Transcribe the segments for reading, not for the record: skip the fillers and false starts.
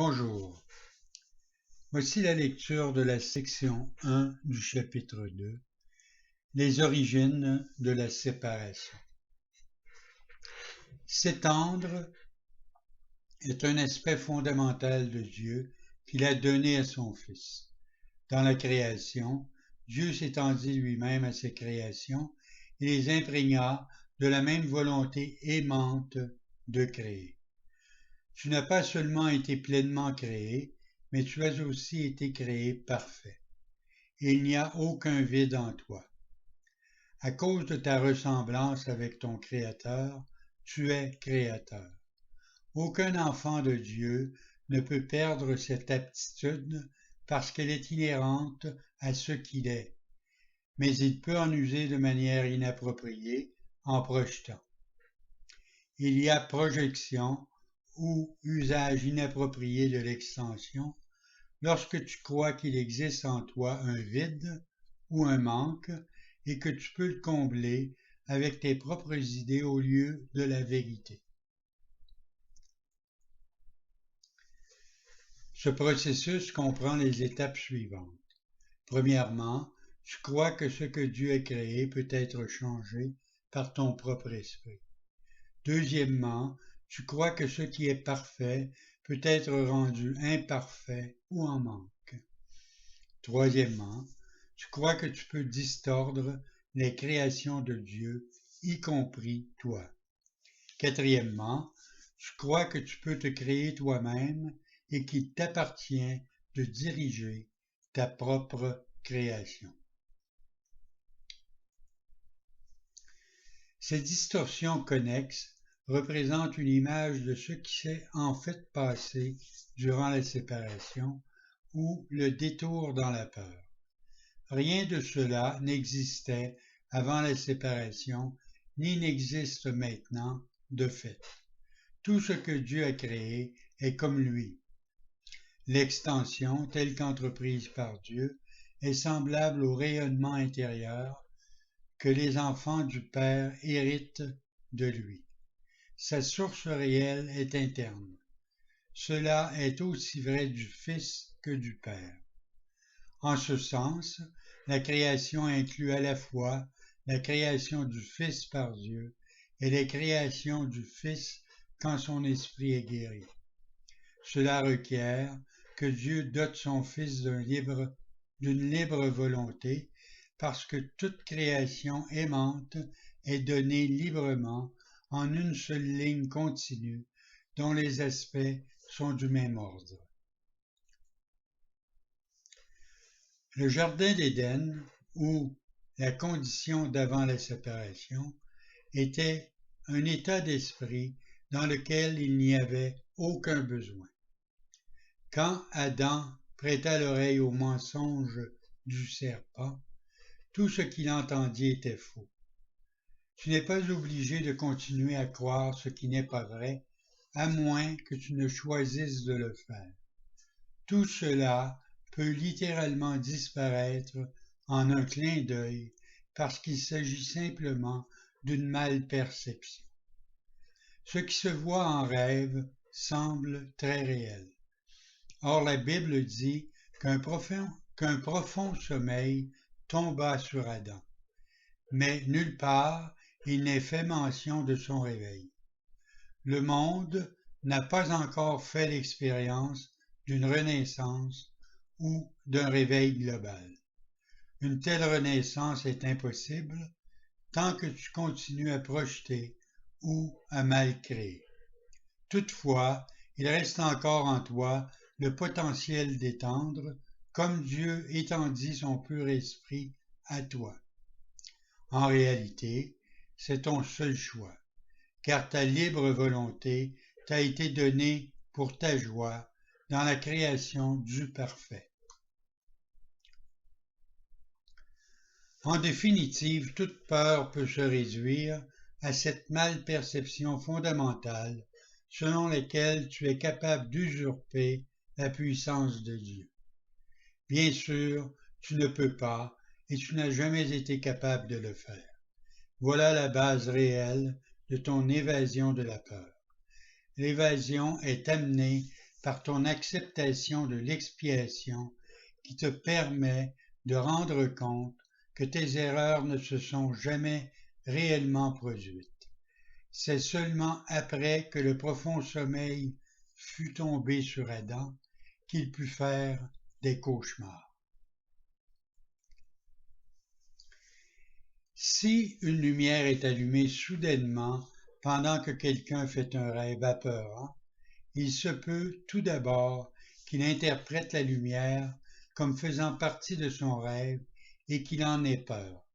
Bonjour, voici la lecture de la section 1 du chapitre 2, les origines de la séparation. S'étendre est un aspect fondamental de Dieu qu'il a donné à son Fils. Dans la création, Dieu s'étendit lui-même à ses créations et les imprégna de la même volonté aimante de créer. Tu n'as pas seulement été pleinement créé, mais tu as aussi été créé parfait. Et il n'y a aucun vide en toi. À cause de ta ressemblance avec ton Créateur, tu es créateur. Aucun enfant de Dieu ne peut perdre cette aptitude parce qu'elle est inhérente à ce qu'il est, mais il peut en user de manière inappropriée en projetant. Il y a projection ou usage inapproprié de l'extension lorsque tu crois qu'il existe en toi un vide ou un manque et que tu peux le combler avec tes propres idées au lieu de la vérité. Ce processus comprend les étapes suivantes. Premièrement, tu crois que ce que Dieu a créé peut être changé par ton propre esprit. Deuxièmement, tu crois que ce qui est parfait peut être rendu imparfait ou en manque. Troisièmement, tu crois que tu peux distordre les créations de Dieu, y compris toi. Quatrièmement, tu crois que tu peux te créer toi-même et qu'il t'appartient de diriger ta propre création. Ces distorsions connexes représentent une image de ce qui s'est en fait passé durant la séparation ou le détour dans la peur. Rien de cela n'existait avant la séparation, ni n'existe maintenant de fait. Tout ce que Dieu a créé est comme lui. L'extension, telle qu'entreprise par Dieu, est semblable au rayonnement intérieur que les enfants du Père héritent de lui. Sa source réelle est interne. Cela est aussi vrai du Fils que du Père. En ce sens, la création inclut à la fois la création du Fils par Dieu et la création du Fils quand son esprit est guéri. Cela requiert que Dieu dote son Fils d'une libre volonté parce que toute création aimante est donnée librement en une seule ligne continue dont les aspects sont du même ordre. Le Jardin d'Éden, ou la condition d'avant la séparation, était un état d'esprit dans lequel il n'y avait aucun besoin. Quand Adam prêta l'oreille au mensonge du serpent, tout ce qu'il entendit était faux. Tu n'es pas obligé de continuer à croire ce qui n'est pas vrai, à moins que tu ne choisisses de le faire. Tout cela peut littéralement disparaître en un clin d'œil parce qu'il s'agit simplement d'une malperception. Ce qui se voit en rêve semble très réel. Or, la Bible dit qu'un profond sommeil tomba sur Adam, mais nulle part il n'est fait mention de son réveil. Le monde n'a pas encore fait l'expérience d'une renaissance ou d'un réveil global. Une telle renaissance est impossible tant que tu continues à projeter ou à mal créer. Toutefois, il reste encore en toi le potentiel d'étendre, comme Dieu étendit son pur esprit à toi. En réalité, c'est ton seul choix, car ta libre volonté t'a été donnée pour ta joie dans la création du parfait. En définitive, toute peur peut se réduire à cette malperception fondamentale selon laquelle tu es capable d'usurper la puissance de Dieu. Bien sûr, tu ne peux pas et tu n'as jamais été capable de le faire. Voilà la base réelle de ton évasion de la peur. L'évasion est amenée par ton acceptation de l'expiation qui te permet de rendre compte que tes erreurs ne se sont jamais réellement produites. C'est seulement après que le profond sommeil fut tombé sur Adam qu'il put faire des cauchemars. Si une lumière est allumée soudainement pendant que quelqu'un fait un rêve apeurant, il se peut tout d'abord qu'il interprète la lumière comme faisant partie de son rêve et qu'il en ait peur.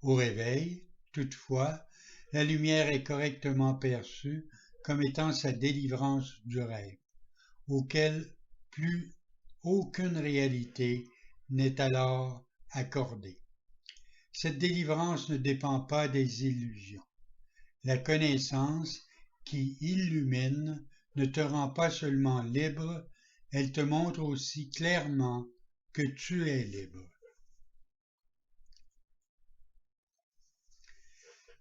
Au réveil, toutefois, la lumière est correctement perçue comme étant sa délivrance du rêve, auquel plus aucune réalité n'est alors accordée. Cette délivrance ne dépend pas des illusions. La connaissance qui illumine ne te rend pas seulement libre, elle te montre aussi clairement que tu es libre.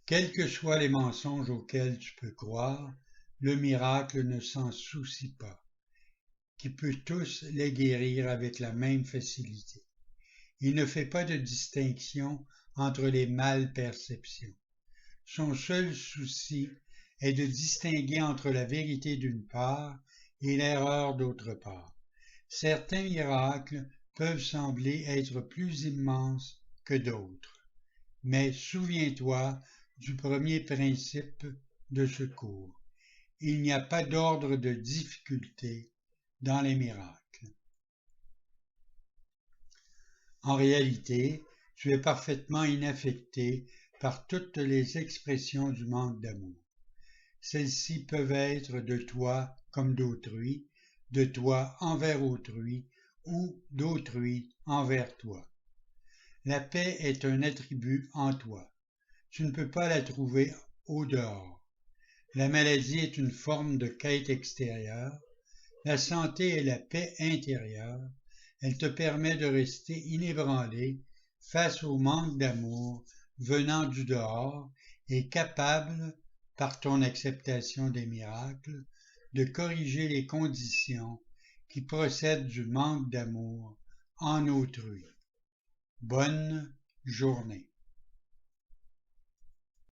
Quels que soient les mensonges auxquels tu peux croire, le miracle ne s'en soucie pas, qui peut tous les guérir avec la même facilité. Il ne fait pas de distinction entre les malperceptions. Son seul souci est de distinguer entre la vérité d'une part et l'erreur d'autre part. Certains miracles peuvent sembler être plus immenses que d'autres, mais souviens-toi du premier principe de ce cours. Il n'y a pas d'ordre de difficulté dans les miracles. En réalité, tu es parfaitement inaffecté par toutes les expressions du manque d'amour. Celles-ci peuvent être de toi comme d'autrui, de toi envers autrui ou d'autrui envers toi. La paix est un attribut en toi. Tu ne peux pas la trouver au dehors. La maladie est une forme de quête extérieure. La santé est la paix intérieure. Elle te permet de rester inébranlé face au manque d'amour venant du dehors et capable, par ton acceptation des miracles, de corriger les conditions qui procèdent du manque d'amour en autrui. Bonne journée.